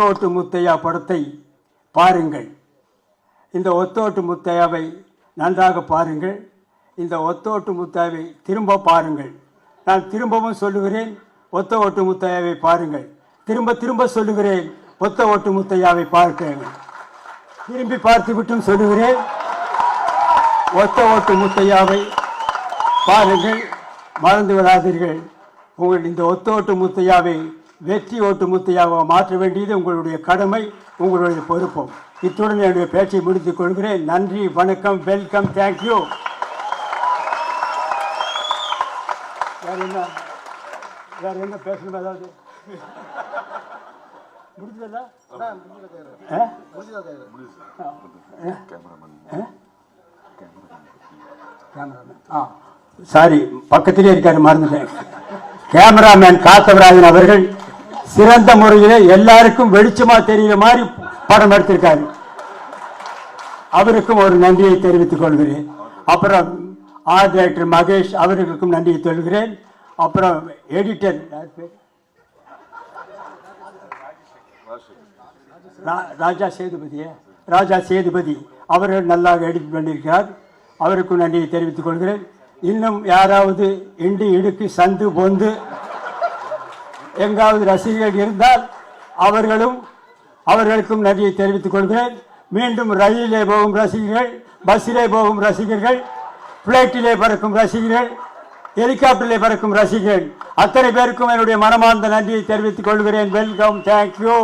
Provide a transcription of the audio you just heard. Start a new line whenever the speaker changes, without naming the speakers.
ஒத்தோட்டு முத்தையா படத்தை பாருங்கள். இந்த ஒத்தோட்டு முத்தையாவை நன்றாக பாருங்கள். இந்த ஒத்தோட்டு முத்தையாவை திரும்ப பாருங்கள். நான் திரும்பவும் சொல்லுகிறேன், ஒத்த ஓட்டு முத்தையாவை பாருங்கள். திரும்ப திரும்ப சொல்லுகிறேன், ஒத்த ஓட்டு முத்தையாவை பார்க்கிறேன். திரும்பி பார்த்து விட்டும் சொல்லுகிறேன், ஒத்த ஓட்டு முத்தையாவை பாருங்கள். மறந்து விடாதீர்கள். உங்கள் இந்த ஒத்த ஓட்டு முத்தையாவை வெற்றி ஓட்டு முத்தையாவை மாற்ற வேண்டியது உங்களுடைய கடமை, உங்களுடைய பொறுப்பும். இத்துடன் என்னுடைய பேச்சை முடித்துக் கொள்கிறேன். நன்றி, வணக்கம், வெல்கம், தேங்க்யூ. வேற என்ன பேசணும்? ஏதாவது முடிஞ்சதா? சாரி, பக்கத்திலே இருக்காரு, மறந்துட்டேன். கேமராமேன் காத்தவராஜன் அவர்கள் சிறந்த முறையில் எல்லாருக்கும் வெளிச்சமா தெரிகிற மாதிரி படம் எடுத்திருக்காரு. அவருக்கும் ஒரு நன்றியை தெரிவித்துக் கொள்கிறேன். அப்புறம் ஆர்ட் டைரக்டர் மகேஷ் அவர்களுக்கும் நன்றியை சொல்கிறேன். அப்புறம் எடிட்டர் ராஜா சேதுபதி அவர்கள் நல்லா எடிட் பண்ணியிருக்கிறார். அவருக்கும் நன்றியை தெரிவித்துக் கொள்கிறேன். இன்னும் யாராவது இண்டு இடுக்கு சந்து பொந்து எங்காவது ரசிகர்கள் இருந்தால் அவர்களுக்கும் நன்றியை தெரிவித்துக் கொள்கிறேன். மீண்டும் ரயிலே போகும் ரசிகர்கள், பஸ்ஸிலே போகும் ரசிகர்கள், பிளைட்டிலே பறக்கும் ரசிகர்கள், ஹெலிகாப்டரிலே பறக்கும் ரசிகர்கள் அத்தனை பேருக்கும் என்னுடைய மனமார்ந்த நன்றியை தெரிவித்துக் கொள்கிறேன். Welcome, thank you.